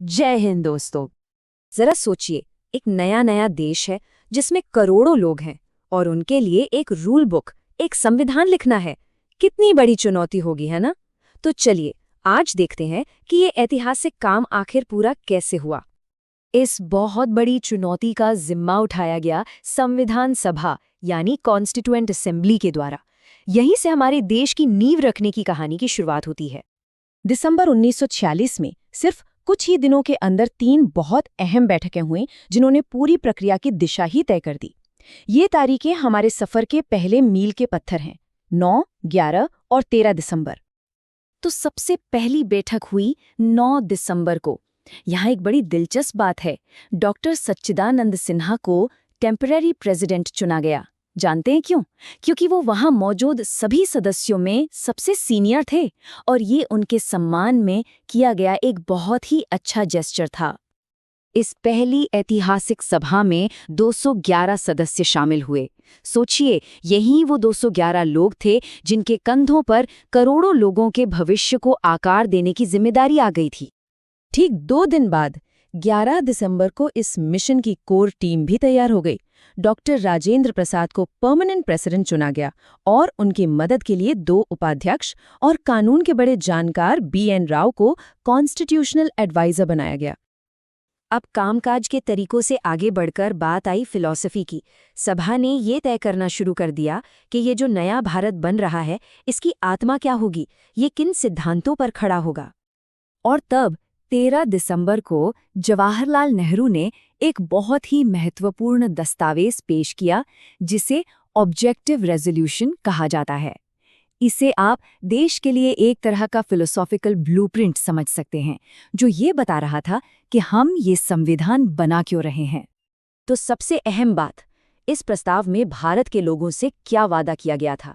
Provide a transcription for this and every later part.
जय हिंद दोस्तों। जरा सोचिए, एक नया नया देश है जिसमें करोड़ों लोग हैं और उनके लिए एक रूल बुक, एक संविधान लिखना है। कितनी बड़ी चुनौती होगी, है ना? तो चलिए आज देखते हैं कि ये ऐतिहासिक काम आखिर पूरा कैसे हुआ। इस बहुत बड़ी चुनौती का जिम्मा उठाया गया संविधान सभा यानी कॉन्स्टिट्यूएंट असेंबली के द्वारा। यहीं से हमारे देश की नींव रखने की कहानी की शुरुआत होती है। दिसंबर 1946 में सिर्फ कुछ ही दिनों के अंदर 3 बहुत अहम बैठकें हुईं जिन्होंने पूरी प्रक्रिया की दिशा ही तय कर दी। ये तारीखें हमारे सफर के पहले मील के पत्थर हैं, 9, 11 और 13 दिसंबर। तो सबसे पहली बैठक हुई 9 दिसंबर को। यहाँ एक बड़ी दिलचस्प बात है, डॉक्टर सच्चिदानंद सिन्हा को टेम्पररी प्रेसिडेंट चुना गया। जानते हैं क्यों? क्योंकि वो वहां मौजूद सभी सदस्यों में सबसे सीनियर थे और ये उनके सम्मान में किया गया एक बहुत ही अच्छा जेस्चर था। इस पहली ऐतिहासिक सभा में 211 सदस्य शामिल हुए। सोचिए, यही वो 211 लोग थे जिनके कंधों पर करोड़ों लोगों के भविष्य को आकार देने की जिम्मेदारी आ गई थी। ठीक 2 दिन बाद 11 दिसंबर को इस मिशन की कोर टीम भी तैयार हो गई। डॉक्टर राजेंद्र प्रसाद को परमानेंट प्रेसिडेंट चुना गया और उनकी मदद के लिए 2 उपाध्यक्ष और कानून के बड़े जानकार BN राव को कॉन्स्टिट्यूशनल एडवाइजर बनाया गया। अब कामकाज के तरीकों से आगे बढ़कर बात आई फिलॉसफी की। सभा ने ये तय करना शुरू कर दिया कि ये जो नया भारत बन रहा है, इसकी आत्मा क्या होगी, ये किन सिद्धांतों पर खड़ा होगा। और तब 13 दिसंबर को जवाहरलाल नेहरू ने एक बहुत ही महत्वपूर्ण दस्तावेज पेश किया जिसे ऑब्जेक्टिव रेजोल्यूशन कहा जाता है। इसे आप देश के लिए एक तरह का फिलोसॉफिकल ब्लूप्रिंट समझ सकते हैं, जो ये बता रहा था कि हम ये संविधान बना क्यों रहे हैं। तो सबसे अहम बात, इस प्रस्ताव में भारत के लोगों से क्या वादा किया गया था।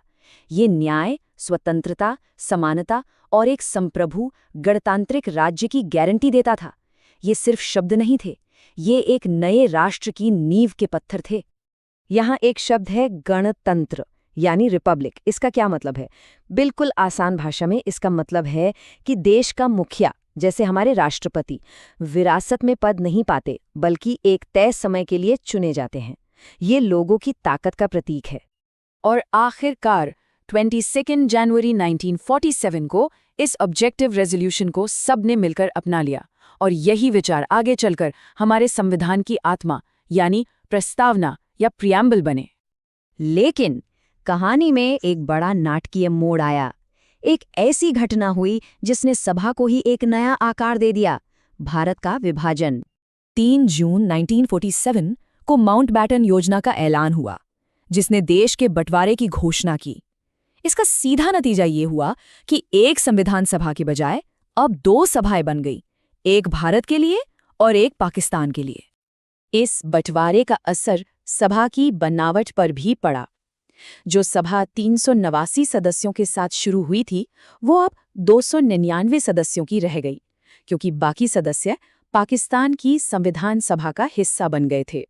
ये न्याय, स्वतंत्रता, समानता और एक संप्रभु गणतांत्रिक राज्य की गारंटी देता था। ये सिर्फ शब्द नहीं थे, ये एक नए राष्ट्र की नींव के पत्थर थे। यहाँ एक शब्द है गणतंत्र यानी रिपब्लिक। इसका क्या मतलब है? बिल्कुल आसान भाषा में इसका मतलब है कि देश का मुखिया, जैसे हमारे राष्ट्रपति, विरासत में पद नहीं पाते बल्कि एक तय समय के लिए चुने जाते हैं। ये लोगों की ताकत का प्रतीक है। और आखिरकार 22 जनवरी 1947 को इस ऑब्जेक्टिव रेजोल्यूशन को सबने मिलकर अपना लिया और यही विचार आगे चलकर हमारे संविधान की आत्मा यानी प्रस्तावना या प्रियम्बल बने। लेकिन कहानी में एक बड़ा नाटकीय मोड़ आया। एक ऐसी घटना हुई जिसने सभा को ही एक नया आकार दे दिया, भारत का विभाजन। 3 जून 1947 को माउंटबैटन योजना का ऐलान हुआ, जिसने देश के बंटवारे की घोषणा की। इसका सीधा नतीजा ये हुआ कि एक संविधान सभा के बजाय अब 2 सभाएं बन गई, एक भारत के लिए और एक पाकिस्तान के लिए। इस बंटवारे का असर सभा की बनावट पर भी पड़ा। जो सभा 389 सदस्यों के साथ शुरू हुई थी, वो अब 299 सदस्यों की रह गई, क्योंकि बाकी सदस्य पाकिस्तान की संविधान सभा का हिस्सा बन गए थे।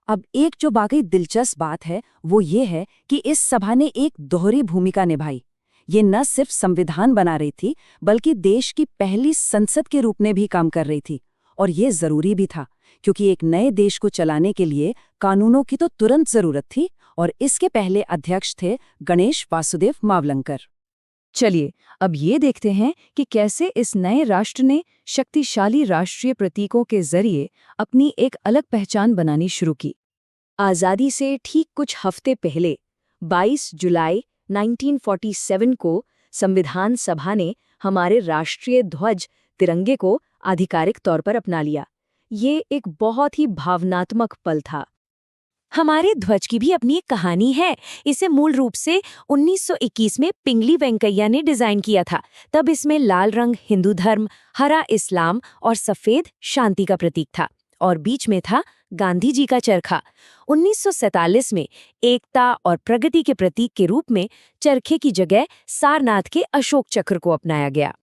अब एक जो वाकई दिलचस्प बात है वो ये है कि इस सभा ने एक दोहरी भूमिका निभाई। ये न सिर्फ संविधान बना रही थी बल्कि देश की पहली संसद के रूप में भी काम कर रही थी। और ये जरूरी भी था, क्योंकि एक नए देश को चलाने के लिए कानूनों की तो तुरंत जरूरत थी और इसके पहले अध्यक्ष थे गणेश वासुदेव मावलंकर। चलिए अब ये देखते हैं कि कैसे इस नए राष्ट्र ने शक्तिशाली राष्ट्रीय प्रतीकों के जरिए अपनी एक अलग पहचान बनानी शुरू की। आज़ादी से ठीक कुछ हफ्ते पहले 22 जुलाई 1947 को संविधान सभा ने हमारे राष्ट्रीय ध्वज तिरंगे को आधिकारिक तौर पर अपना लिया। ये एक बहुत ही भावनात्मक पल था। हमारे ध्वज की भी अपनी एक कहानी है। इसे मूल रूप से 1921 में पिंगली वेंकैया ने डिजाइन किया था। तब इसमें लाल रंग हिंदू धर्म, हरा इस्लाम और सफेद शांति का प्रतीक था और बीच में था गांधी जी का चरखा। 1947 में एकता और प्रगति के प्रतीक के रूप में चरखे की जगह सारनाथ के अशोक चक्र को अपनाया गया।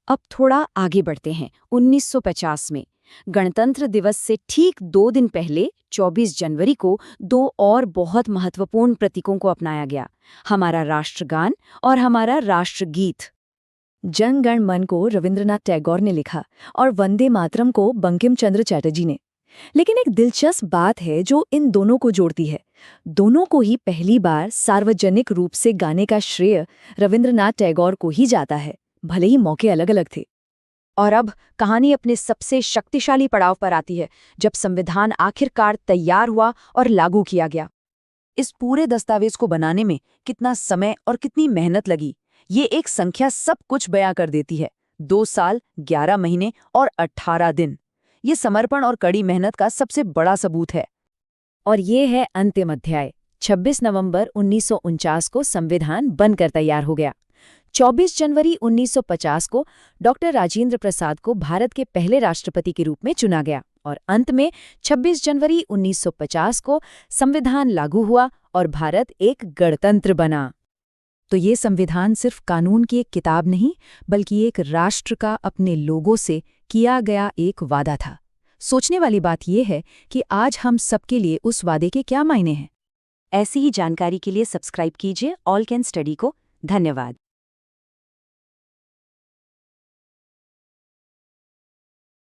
अब थोड़ा आगे बढ़ते हैं। 1950 में गणतंत्र दिवस से ठीक 2 दिन पहले 24 जनवरी को 2 और बहुत महत्वपूर्ण प्रतीकों को अपनाया गया, हमारा राष्ट्रगान और हमारा राष्ट्रगीत। जन गण मन को रविंद्रनाथ टैगोर ने लिखा और वंदे मातरम को बंकिम चंद्र चटर्जी ने। लेकिन एक दिलचस्प बात है जो इन दोनों को जोड़ती है। दोनों को ही पहली बार सार्वजनिक रूप से गाने का श्रेय रविंद्रनाथ टैगोर को ही जाता है, भले ही मौके अलग अलग थे। और अब कहानी अपने सबसे शक्तिशाली पड़ाव पर आती है, जब संविधान आखिरकार तैयार हुआ और लागू किया गया। इस पूरे दस्तावेज को बनाने में कितना समय और कितनी मेहनत लगी, ये एक संख्या सब कुछ बयां कर देती है। 2 साल, 11 महीने और 18 दिन। ये समर्पण और कड़ी मेहनत का सबसे बड़ा सबूत है। और ये है अंतिम अध्याय। 26 नवंबर 1949 को संविधान बनकर तैयार हो गया। 24 जनवरी 1950 को डॉक्टर राजेंद्र प्रसाद को भारत के पहले राष्ट्रपति के रूप में चुना गया और अंत में 26 जनवरी 1950 को संविधान लागू हुआ और भारत एक गणतंत्र बना। तो ये संविधान सिर्फ कानून की एक किताब नहीं, बल्कि एक राष्ट्र का अपने लोगों से किया गया एक वादा था। सोचने वाली बात यह है कि आज हम सबके लिए उस वादे के क्या मायने हैं। ऐसी ही जानकारी के लिए सब्सक्राइब कीजिए ऑल कैन स्टडी को। धन्यवाद।